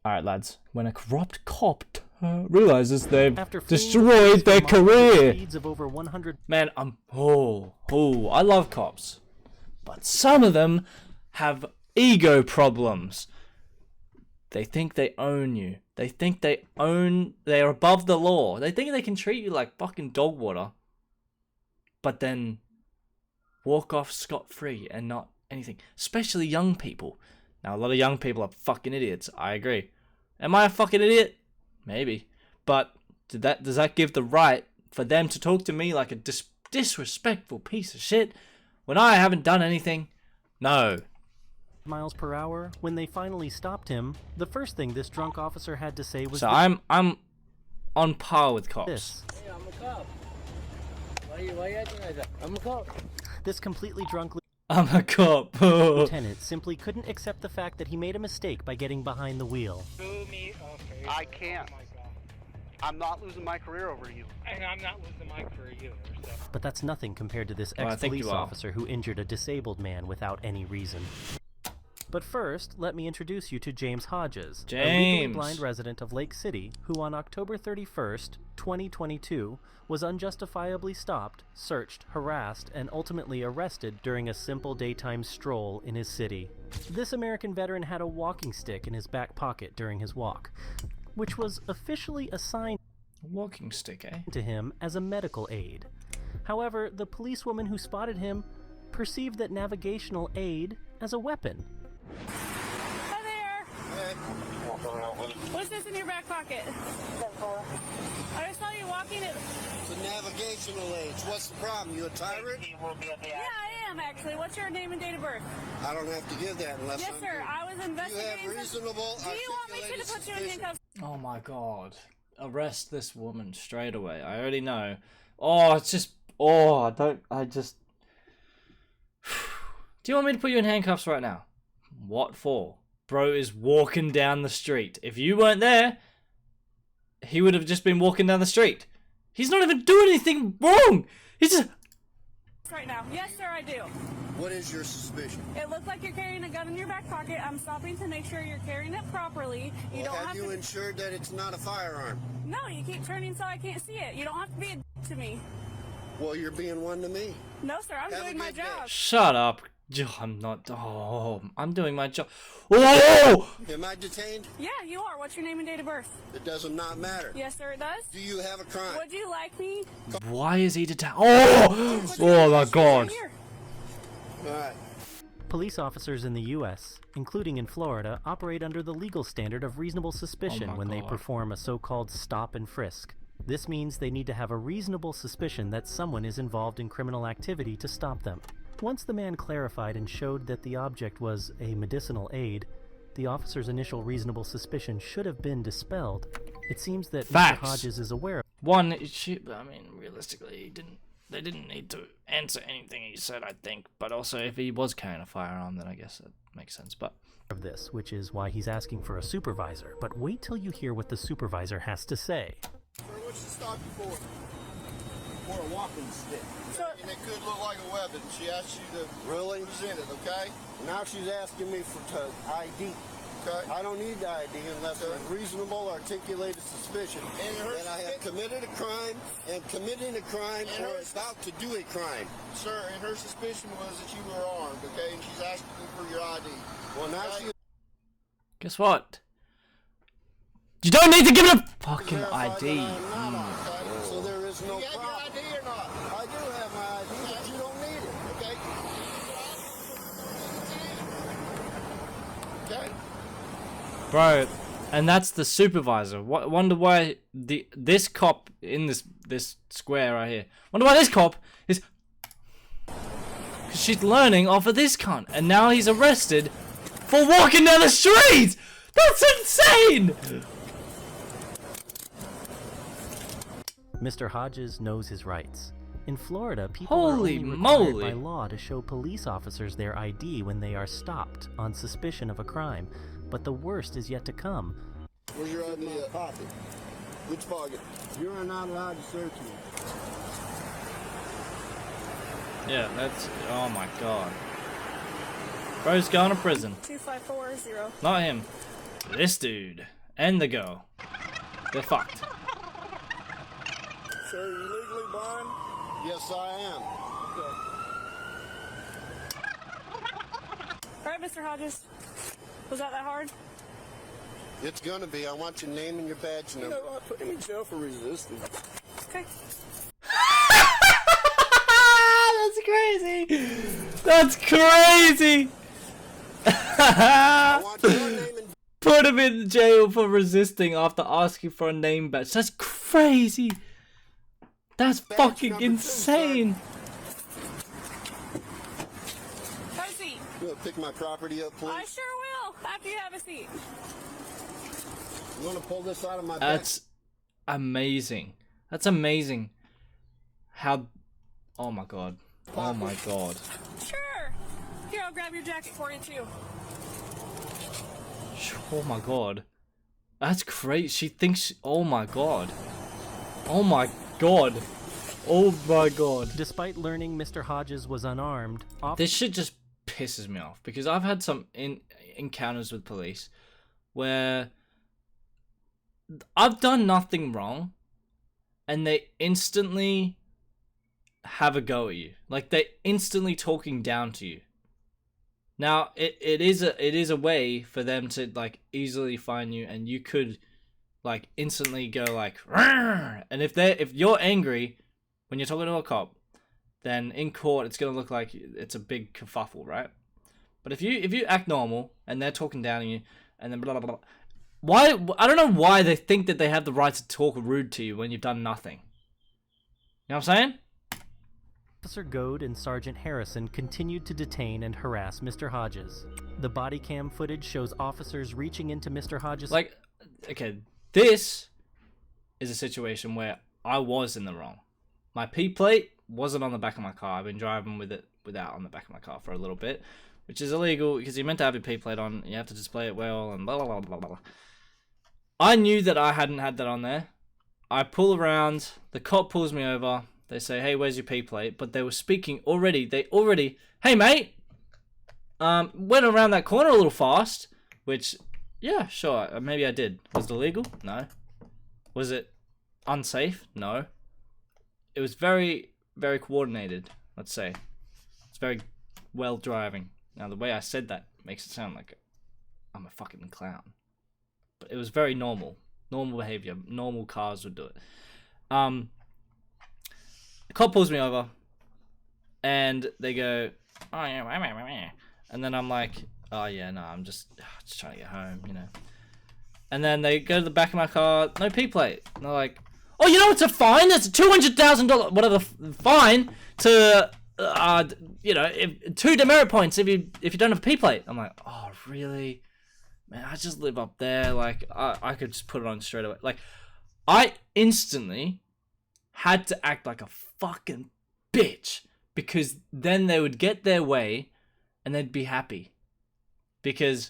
Alright, lads. When a corrupt cop realizes they've destroyed their career. Of over 100... Man, I love cops. But some of them have ego problems. They think they own you. They think they're above the law. They think they can treat you like fucking dog water. But then walk off scot-free and not anything. Especially young people. Now, a lot of young people are fucking idiots. I agree. Am I a fucking idiot? Maybe. But does that give the right for them to talk to me like a disrespectful piece of shit when I haven't done anything? No. Miles per hour. When they finally stopped him, the first thing this drunk officer had to say was... So I'm on par with cops. This. Hey, I'm a cop. Why you acting like that? I'm a cop. This completely drunk I'm a cop. lieutenant simply couldn't accept the fact that he made a mistake by getting behind the wheel. I can't. I'm not losing my career over you. And I'm not losing my career either. So. But that's nothing compared to this Well, I think ex-police you are. officer who injured a disabled man without any reason. But first, let me introduce you to James Hodges, a legally blind resident of Lake City who on October 31st, 2022, was unjustifiably stopped, searched, harassed, and ultimately arrested during a simple daytime stroll in his city. This American veteran had a walking stick in his back pocket during his walk, which was officially assigned Walking stick, eh? to him as a medical aid. However, the policewoman who spotted him perceived that navigational aid as a weapon. Hi there! What's this in your back pocket? I just saw you walking it. The navigational aids. What's the problem? You a tyrant? Yeah, I am actually. What's your name and date of birth? I don't have to give that unless Yes, sir. I was investigating. You have reasonable. Do you want me to put you in handcuffs? Oh my god. Arrest this woman straight away. I already know. Oh, it's just... Oh, I just... Do you want me to put you in handcuffs right now? What for? Bro is walking down the street. If you weren't there, he would have just been walking down the street. He's not even doing anything wrong. He's just... Right now. Yes, sir, I do. What is your suspicion? It looks like you're carrying a gun in your back pocket. I'm stopping to make sure you're carrying it properly. You don't have you to... ensured that it's not a firearm? No, you keep turning so I can't see it. You don't have to be a to me. Well, you're being one to me. No, sir, I'm doing my job. Shut up. I'm not... Oh, I'm doing my job. Oh! Am I detained? Yeah, you are. What's your name and date of birth? It does not matter. Yes, sir, it does. Do you have a crime? Would you like me? Why is he detained? Oh! Oh my god. All right. Police officers in the U.S., including in Florida, operate under the legal standard of reasonable suspicion when they perform a so-called stop and frisk. This means they need to have a reasonable suspicion that someone is involved in criminal activity to stop them. Once the man clarified and showed that the object was a medicinal aid, the officer's initial reasonable suspicion should have been dispelled. It seems that Mr. Hodges is aware of... One, realistically, they didn't need to answer anything he said, I think. But also, if he was carrying a firearm, then I guess that makes sense. But of this, which is why he's asking for a supervisor. But wait till you hear what the supervisor has to say. Sir, what's she stop you for? For a walking stick. And it could look like a weapon. She asked you to present it, okay? Now she's asking me for ID. Okay. I don't need the ID unless there's reasonable articulated suspicion that I have committed a crime and committing a crime or about to do a crime. Sir, and her suspicion was that you were armed, okay? And she's asking you for your ID. Well, now she... Guess what? You don't need to give it a fucking ID. So there is no problem. Do you have your ID or not? I do have my ID, but you don't need it, okay? Okay. Bro, and that's the supervisor. Wonder why this cop in this square right here. Wonder why this cop is... Because she's learning off of this cunt. And now he's arrested for walking down the street! That's insane! Mr. Hodges knows his rights. In Florida, people Holy are only moly. required by law to show police officers their ID when they are stopped on suspicion of a crime, but the worst is yet to come. Where's your ID? My pocket. Which pocket? You are not allowed to search me. Yeah, that's... Oh my god. Bro's going to prison. 2540. Not him. This dude. and the girl. They're fucked. Sir, are you legally blind? Yes, I am. All right, Mr. Hodges. Was that hard? It's gonna be. I want your name and your badge You number. know what? Put him in jail for resisting. Okay. That's crazy. That's crazy. I want your name and Put him in jail for resisting after asking for a name badge. That's crazy. That's Badge fucking number 2, insane. Have a seat. You wanna pick my property up, I please? sure will. After you have a seat. You wanna pull this out of my back? That's amazing. That's amazing. How? Oh my god. Oh my god. Sure. Here, I'll grab your jacket for you too. Oh my god. That's crazy. She thinks. Oh my god. Oh my god. Oh my god. Despite learning Mr. Hodges was unarmed, This shit just pisses me off because I've had some encounters with police where I've done nothing wrong and they instantly have a go at you. Like they're instantly talking down to you. Now it is a way for them to like easily find you, and you could like instantly go like "Rrr!" And if you're angry when you're talking to a cop, then in court it's gonna look like it's a big kerfuffle, right? But if you act normal and they're talking down on you and then blah blah blah, why I don't know why they think that they have the right to talk rude to you when you've done nothing. You know what I'm saying? Officer Goad and Sergeant Harrison continued to detain and harass Mr. Hodges. The body cam footage shows officers reaching into Mr. Hodges. Like, okay, this is a situation where I was in the wrong. My P plate wasn't on the back of my car. I've been driving with it without on the back of my car for a little bit, which is illegal because you're meant to have your P plate on. You have to display it well and blah blah blah blah blah. I knew that I hadn't had that on there. I pull around. The cop pulls me over. They say, "Hey, where's your P plate?" But they were speaking already. Hey, mate. Went around that corner a little fast. Which, yeah, sure. Maybe I did. Was it illegal? No. Was it unsafe? No. It was very, very coordinated, let's say. It's very well driving. Now, the way I said that makes it sound like I'm a fucking clown. But it was very normal. Normal behavior. Normal cars would do it. The cop pulls me over. And they go, "Oh, yeah." And then I'm like, "Oh, yeah, no, I'm just trying to get home, you know." And then they go to the back of my car, no P plate. And they're like, "Oh, you know it's a fine? It's a $200,000 whatever fine to you know, 2 demerit points if you don't have a P plate." I'm like, "Oh, really? Man, I just live up there. Like, I could just put it on straight away." Like, I instantly had to act like a fucking bitch because then they would get their way and they'd be happy. Because,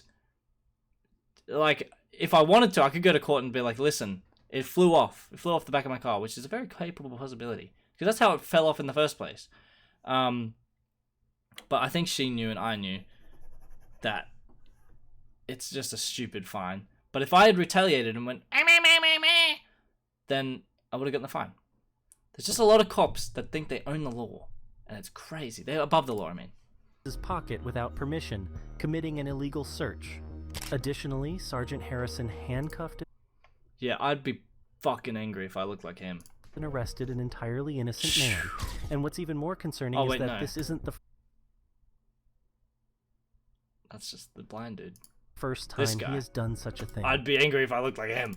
like, if I wanted to, I could go to court and be like, "Listen, it flew off. It flew off the back of my car," which is a very capable possibility. Because that's how it fell off in the first place. But I think she knew and I knew that it's just a stupid fine. But if I had retaliated and went, then I would have gotten the fine. There's just a lot of cops that think they own the law. And it's crazy. They're above the law, I mean. His pocket without permission, committing an illegal search. Additionally, Sergeant Harrison handcuffed Yeah, I'd be fucking angry if I looked like him. and arrested an entirely innocent man. And what's even more concerning is that this isn't the That's just the blind dude. first This time guy. he has done such a thing. I'd be angry if I looked like him.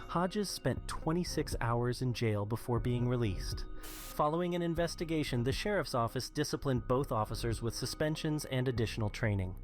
Hodges spent 26 hours in jail before being released. Following an investigation, the sheriff's office disciplined both officers with suspensions and additional training.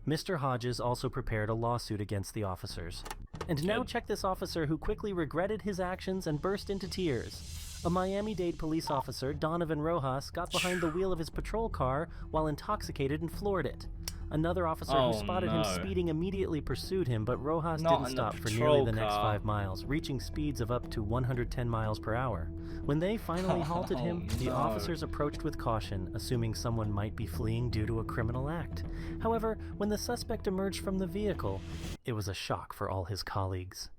Mr. Hodges also prepared a lawsuit against the officers. And now check this officer who quickly regretted his actions and burst into tears. A Miami-Dade police officer, Donovan Rojas, got behind the wheel of his patrol car while intoxicated and floored it. Another officer who spotted him no. speeding immediately pursued him, but Rojas Not didn't in the stop for patrol nearly the next car. 5 miles, reaching speeds of up to 110 miles per hour. When they finally halted him, the no. officers approached with caution, assuming someone might be fleeing due to a criminal act. However, when the suspect emerged from the vehicle, it was a shock for all his colleagues.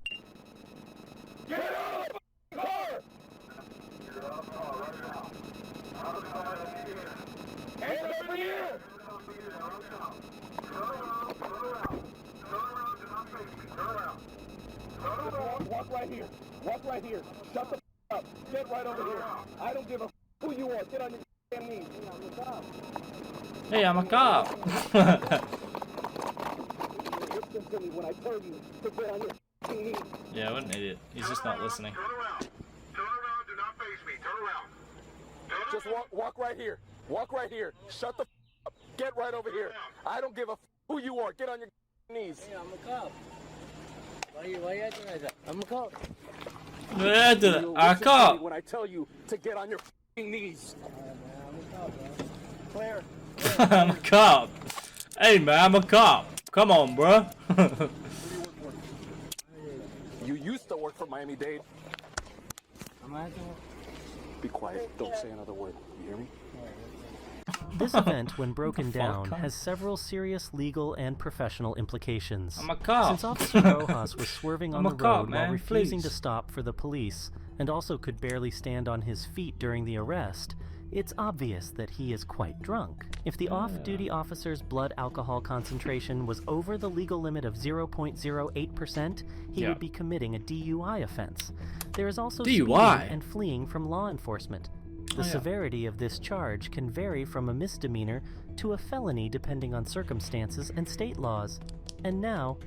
Get out of the car! Hands up in the air! Walk right here. Walk right here. Shut the up. Get right over here. I don't give a who you are. Get on your damn knees. Hey, I'm a cop. Listen to me when I tell you to get on your knees. Yeah, what an idiot. He's just not listening. Turn around. Turn around. Do not face me. Turn around. Just walk right here. Walk right here. Shut the up. Get right over here. I don't give a who you are. Get on your knees. Hey, I'm a cop. Why you acting like that? I'm a cop. Yeah, Listen to a me cop. when I tell you to get on your knees. I'm a cop, bro. Claire. I'm a cop. Hey, man, I'm a cop. Come on, bro. You used to work for Miami-Dade. I'm acting. Be quiet. Don't say another word. You hear me? This event, when broken fuck? down, has several serious legal and professional implications. I'm a cop. Since Officer Rojas was swerving on I'm the a road cop, while man, refusing to please. stop for the police, and also could barely stand on his feet during the arrest, it's obvious that he is quite drunk. If the off-duty officer's blood alcohol concentration was over the legal limit of 0.08%, he Yeah. would be committing a DUI offense. There is also DUI? speeding and fleeing from law enforcement. The severity of this charge can vary from a misdemeanor to a felony depending on circumstances and state laws. And now,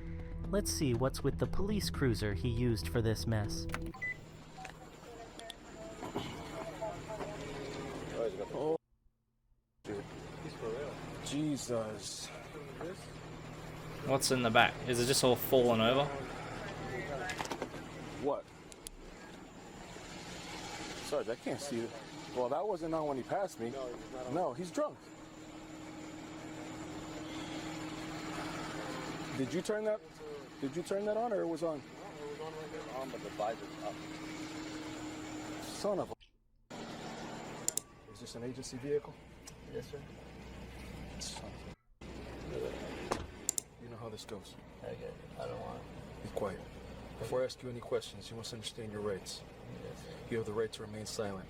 let's see what's with the police cruiser he used for this mess. Oh, Jesus. What's in the back? Is it just all fallen over? What? Sarge, I can't see it. Well, that wasn't on when he passed me. No, he's drunk. Did you turn that? Did you turn that on, or it was on? It was on right there. On, but the visor's up. Son of a. Is this an agency vehicle? Yes, sir. Son of a. You know how this goes. Okay. I don't want Be quiet. Before I ask you any questions, you must understand your rights. Yes, sir. You have the right to remain silent.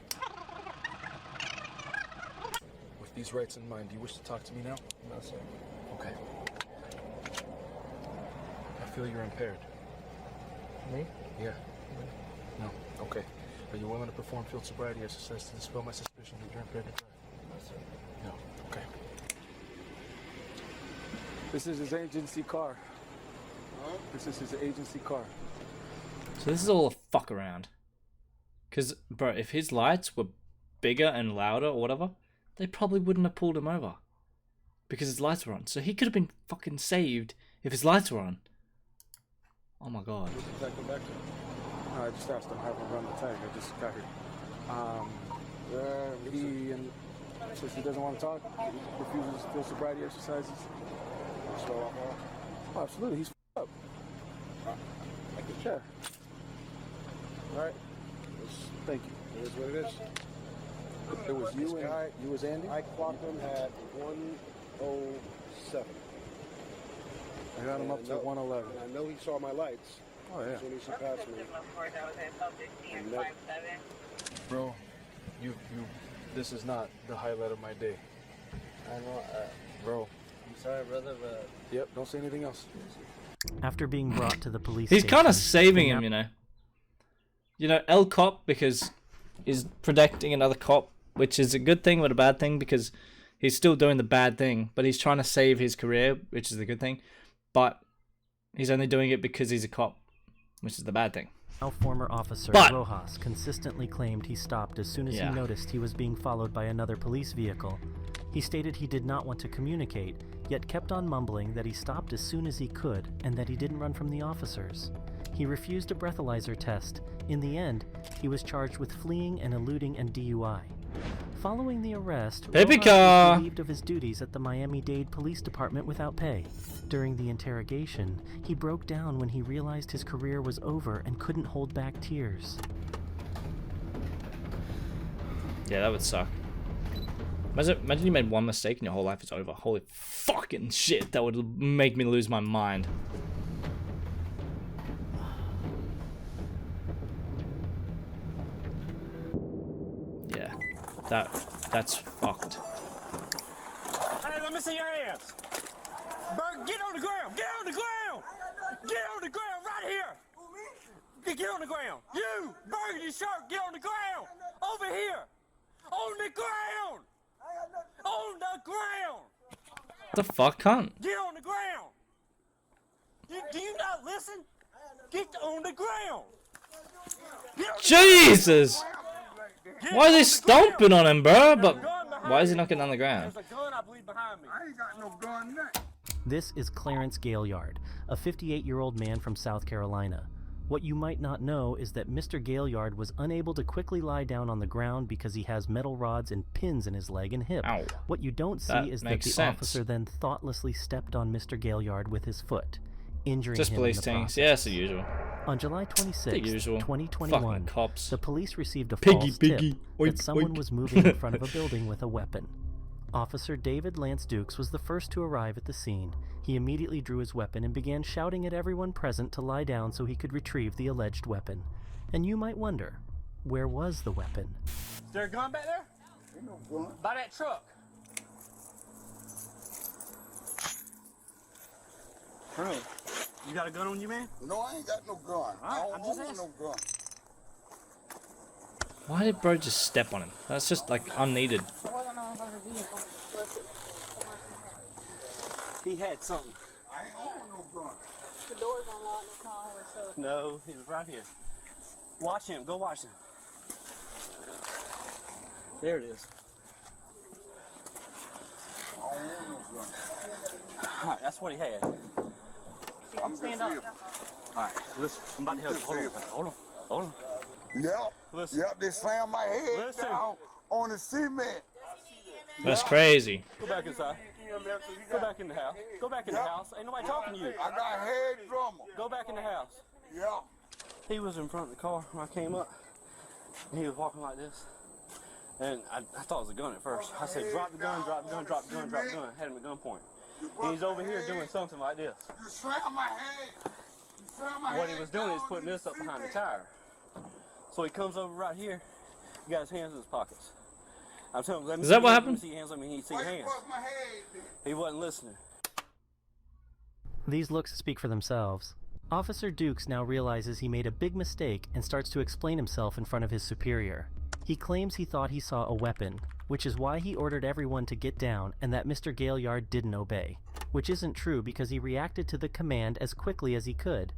With these rights in mind, do you wish to talk to me now? No, sir. Okay. I feel you're impaired. Me? Yeah. No. Okay. Are you willing to perform field sobriety exercise to dispel my suspicion that you're impaired to drive? No, sir. No. Okay. This is his agency car. This is his agency car. So this is all a fuck around. Because, bro, if his lights were bigger and louder or whatever, they probably wouldn't have pulled him over. Because his lights were on. So he could have been fucking saved if his lights were on. Oh my god. Did I come back to him? No, I just asked him how to run the tag. I just got here. He and since he doesn't want to talk, he refuses field sobriety exercises. Oh, absolutely. He's up. I can check. All right. Thank you. It is what it is. It was you and you was Andy? I clocked him at 1:07. I got him up to 111. And I know he saw my lights. Oh, yeah. As soon as he passed me. And that- Bro, you, this is not the highlight of my day. I know. Bro. I'm sorry, brother, but Yep, don't say anything else. After being brought to the police He's station, kind of saving him, you know. You know, El Cop, because he's protecting another cop, which is a good thing but a bad thing because he's still doing the bad thing, but he's trying to save his career, which is the good thing. But he's only doing it because he's a cop, which is the bad thing. Now former officer But- Rojas consistently claimed he stopped as soon as Yeah. he noticed he was being followed by another police vehicle. He stated he did not want to communicate, yet kept on mumbling that he stopped as soon as he could and that he didn't run from the officers. He refused a breathalyzer test. In the end, he was charged with fleeing and eluding and DUI. Following the arrest, Baby Rojas car. was relieved of his duties at the Miami-Dade Police Department without pay. During the interrogation, he broke down when he realized his career was over and couldn't hold back tears. Yeah, that would suck. Imagine you made one mistake and your whole life is over. Holy fucking shit, that would make me lose my mind. Yeah, that's fucked. Hey, let me see your hands. Bert, get on the ground. Get on the ground. Get on the ground right here. Get on the ground. You, burgundy shirt, get on the ground. Over here. On the ground. On the ground. What the fuck, cunt? Get on the ground. Do you not listen? Get on the ground. Jesus! Why are they stomping on him, bro? But why is he not getting on the ground? There's a gun, I believe, behind me. I ain't got no gun now. This is Clarence Gaillard, a 58-year-old man from South Carolina. What you might not know is that Mr. Gaillard was unable to quickly lie down on the ground because he has metal rods and pins in his leg and hip. Ow. What you don't see is that the officer then thoughtlessly stepped on Mr. Gaillard with his foot, injuring Just him police in the things. process. Yeah, it's the usual. On July 26, usual. 2021, Fucking cops. the police received a Piggy, false piggy. tip Oink, that someone oink. was moving in front of a building with a weapon. Officer David Lance Dukes was the first to arrive at the scene. He immediately drew his weapon and began shouting at everyone present to lie down so he could retrieve the alleged weapon. And you might wonder, where was the weapon? Is there a gun back there? Ain't no gun. By that truck. Bro, you got a gun on you, man? No, I ain't got no gun. I don't I'm just own no gun. Why did bro just step on him? That's just like unneeded. He had something. I ain't own no gun. The door's unlocked, it's not always shut. No, he was right here. Watch him. Go watch him. There it is. I don't own no gun. All right, that's what he had. I'm Stand up. All right, listen. I'm about to help you. Hold on. Hold on. Yep. Listen. Yep, they slammed my head Listen. down on the cement. That's crazy. Go back inside. Go back in the house. Go back in the house. Ain't nobody talking to you. I got head drummer. Go back in the house. Yep. He was in front of the car when I came up. And he was walking like this. And I thought it was a gun at first. I said, drop the gun, drop the gun, drop the gun, drop the gun. Had him at gunpoint. And he's over here doing something like this. You slammed my head. You slammed my What head he was doing down is putting on this up behind the tire. So he comes over right here. He got his hands in his pockets. I'm telling him, let me Is see that what your hands, happened? Let me see your hands. Let me see Why your you hands. bust my head? He wasn't listening. These looks speak for themselves. Officer Dukes now realizes he made a big mistake and starts to explain himself in front of his superior. He claims he thought he saw a weapon, which is why he ordered everyone to get down and that Mr. Gaillard didn't obey, which isn't true because he reacted to the command as quickly as he could.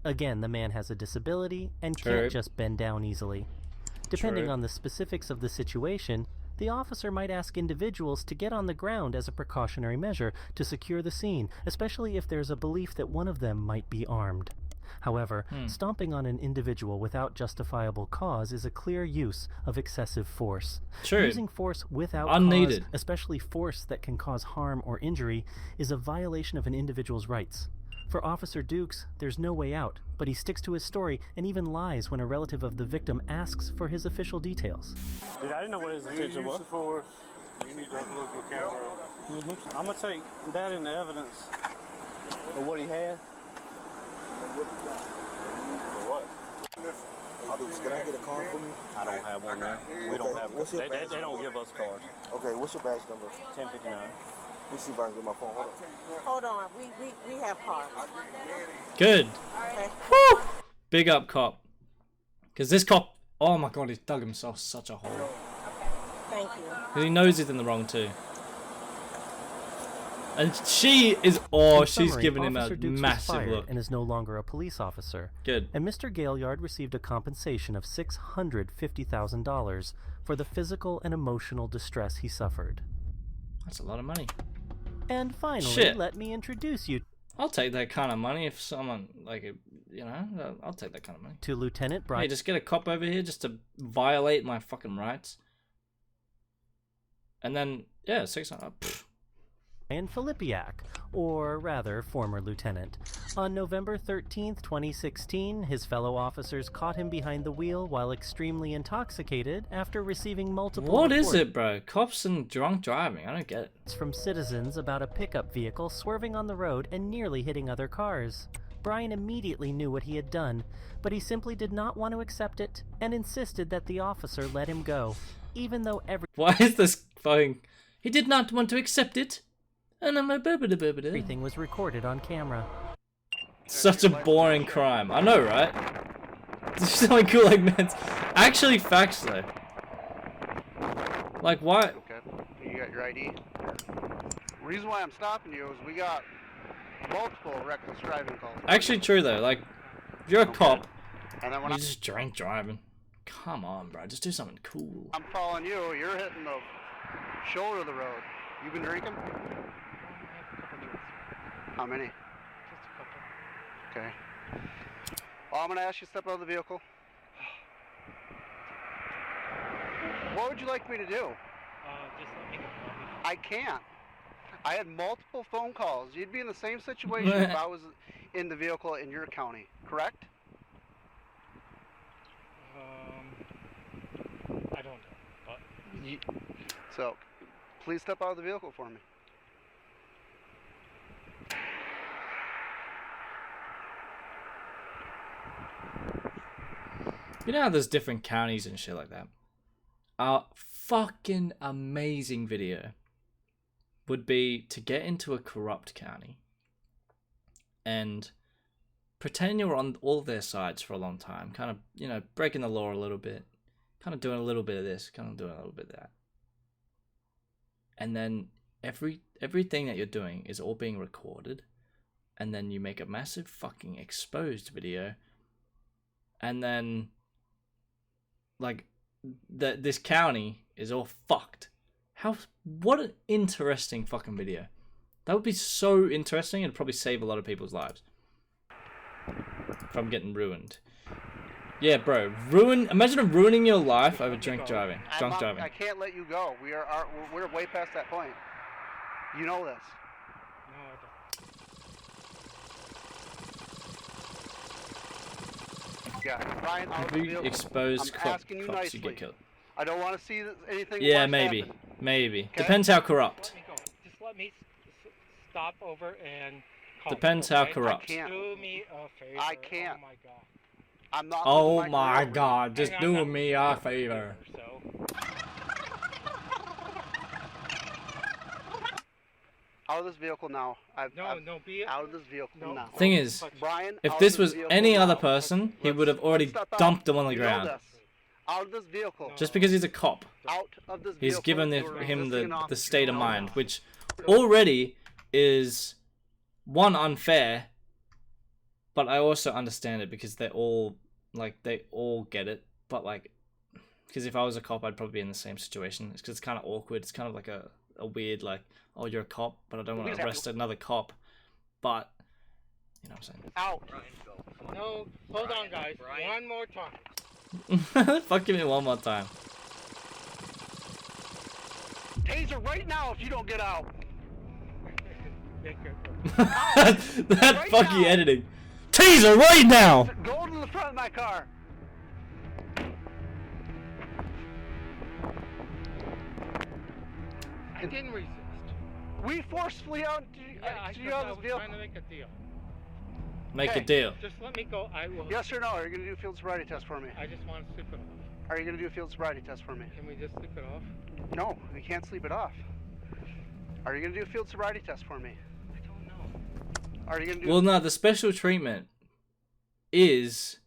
Again, the man has a disability and True. can't just bend down easily. Depending True. on the specifics of the situation, the officer might ask individuals to get on the ground as a precautionary measure to secure the scene, especially if there's a belief that one of them might be armed. However, stomping on an individual without justifiable cause is a clear use of excessive force. True. Using force without Unneeded. cause, especially force that can cause harm or injury, is a violation of an individual's rights. For Officer Dukes, there's no way out, but he sticks to his story and even lies when a relative of the victim asks for his official details. Dude, I didn't know what his intention was. You need to have a look at the camera. I'm going to take that into evidence of what he had. What? Can I get a card from you? I don't have one now. We don't have What's your they badge don't give us cards. Okay, what's your badge number? 1059. Let me see if I can get my phone. Hold on. Hold on, we have cards. Good. Okay. Woo! Big up, cop. Because this cop, oh my god, he dug himself such a hole. Thank you. 'Cause he knows he's in the wrong too. And she is, oh, In she's summary, giving him a Officer Dukes was massive fired look. and is no longer a police officer. Good. And Mr. Gaillard received a compensation of $650,000 for the physical and emotional distress he suffered. That's a lot of money. And finally, Shit. let me introduce you I'll take that kind of money if someone, like, you know, I'll take that kind of money. to Lieutenant Brian. Hey, just get a cop over here just to violate my fucking rights. And then, yeah, 600. Brian Filipiak, or rather, former lieutenant. On November 13th, 2016, his fellow officers caught him behind the wheel while extremely intoxicated after receiving multiple What is it, bro? Cops and drunk driving? I don't get it. From citizens about a pickup vehicle swerving on the road and nearly hitting other cars. Brian immediately knew what he had done, but he simply did not want to accept it and insisted that the officer let him go, even though Why is this fucking... He did not want to accept it. And everything was recorded on camera. Such a boring crime. I know, right? This is something cool like man. Actually, facts though. Like why? Okay. You got your ID. Reason why I'm stopping you is we got multiple reckless driving calls. Actually, true though. Like, if you're a cop, and then when you just drink driving. Come on, bro. Just do something cool. I'm following you. You're hitting the shoulder of the road. You been drinking? How many? Just a couple. Okay. Well, I'm gonna ask you to step out of the vehicle. What would you like me to do? Just let me go. I can't. I had multiple phone calls. You'd be in the same situation if I was in the vehicle in your county, correct? I don't know, but... So, please step out of the vehicle for me. You know how there's different counties and shit like that? A fucking amazing video would be to get into a corrupt county and pretend you're on all their sides for a long time, kind of, you know, breaking the law a little bit, kind of doing a little bit of this, kind of doing a little bit of that. And then everything that you're doing is all being recorded, and then you make a massive fucking exposed video, and then like this county is all fucked. What an interesting fucking video. That would be so interesting. It'd probably save a lot of people's lives from getting ruined. Yeah, bro, imagine ruining your life over drunk driving. I can't let you go. We're way past that point. You know this. No, I don't. Yeah, Brian, If you expose cops, you get killed. I don't want to see anything. Yeah, worse maybe. happen. Maybe. Okay? Depends how corrupt. Let me go. Just let me stop over and call Depends you, how okay? corrupt. I can't. Do me a favor. I can't. Oh my god. I'm not. Oh my career. god, just Hang on, do I'm me a favor. So. Out of this vehicle now. No, be out of this vehicle now. Thing is, Brian, if out this of was vehicle any now. other person, he would have already Step out. dumped him on the You know ground. this. Out of this vehicle. Just because he's a cop. Out of this He's vehicle. given You are him resisting an the officer. state of No. mind, which already is, one, unfair, but I also understand it because they all get it, but like, because if I was a cop, I'd probably be in the same situation. It's because it's kind of awkward. It's kind of like a weird, like, oh, you're a cop, but I don't want to arrest another cop, but, you know what I'm saying? Out. No, hold on, guys. One more time. Fuck me one more time. Taser right now if you don't get out. That Right fucking now. editing. Taser right now! Go to the front of my car. I didn't resist. We forcefully out to Yeah, you out I of was this vehicle. trying to make a deal. Make Okay. a deal. Just let me go. I will. Yes or no? Are you gonna do a field sobriety test for me? I just want to sleep it off. Are you gonna do a field sobriety test for me? Can we just sleep it off? No, we can't sleep it off. Are you gonna do a field sobriety test for me? I don't know. Are you gonna do? Well, no, the special treatment is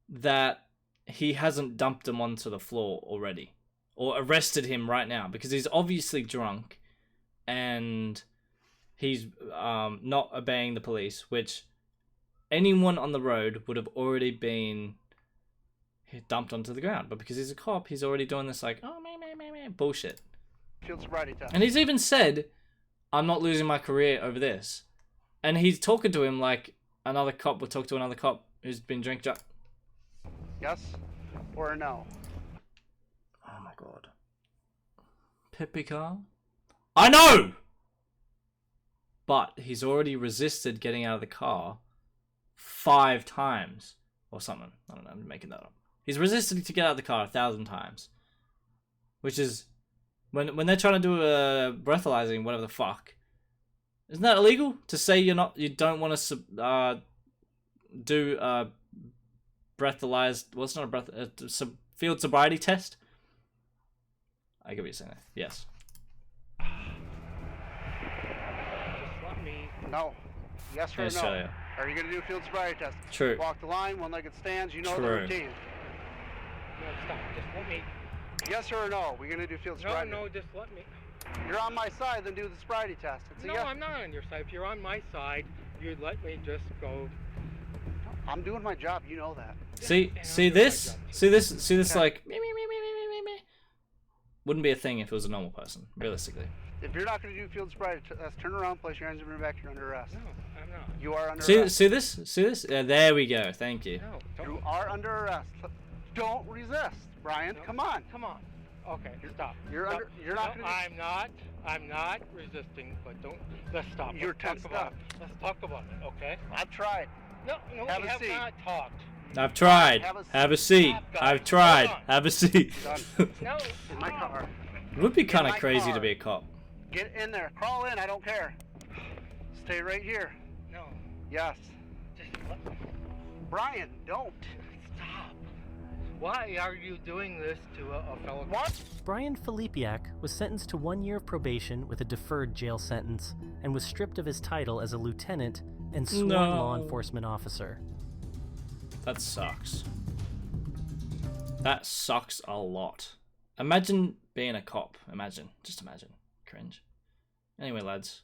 that he hasn't dumped him onto the floor already, or arrested him right now, because he's obviously drunk, and he's not obeying the police, which anyone on the road would have already been dumped onto the ground. But because he's a cop, he's already doing this like, oh, man, bullshit. Field sobriety test. And he's even said, I'm not losing my career over this. And he's talking to him like another cop would talk to another cop who's been drinking. Yes or no? Oh my god. Pepe car? I know! But he's already resisted getting out of the car 5 times. Or something. I don't know, I'm making that up. He's resisted to get out of the car 1,000 times. Which is... When they're trying to do a breathalyzing, whatever the fuck. Isn't that illegal? To say you don't want to do breathalyzed... Well, it's not a breath... field sobriety test? I get what you're saying there. Yes. No. Yes or no? Yeah. Are you going to do a field sobriety test? True. Walk the line, one-legged stands, you know the routine. No, stop. Just let me. Yes or no? We're going to do field sobriety. No, just let me. You're on my side, then do the sobriety test. No, I'm not on your side. If you're on my side, you'd let me just go. I'm doing my job, you know that. See this, okay. Like wouldn't be a thing if it was a normal person, realistically. If you're not going to do field sobriety test, turn around, place your hands over your back, you're under arrest. No, I'm not. You are under arrest. See this? Yeah, there we go. Thank you. No, you are under arrest. Don't resist, Brian. No, come on. Come on. Okay, stop. You're stop. You're not. No, I'm not resisting. But don't. Let's stop. You're let's talk about it. Let's talk about it. Okay. I've tried. No, we have not talked. I've tried. Have a seat. I've tried. Have a seat. No. In my car. It would be kind of crazy to be a cop. Get in there. Crawl in. I don't care. Stay right here. No. Yes. Just let me. Brian, don't. Stop. Why are you doing this to a fellow? What? Brian Filipiak was sentenced to 1 year of probation with a deferred jail sentence and was stripped of his title as a lieutenant and sworn law enforcement officer. That sucks. That sucks a lot. Imagine being a cop. Just imagine. Cringe. Anyway, lads.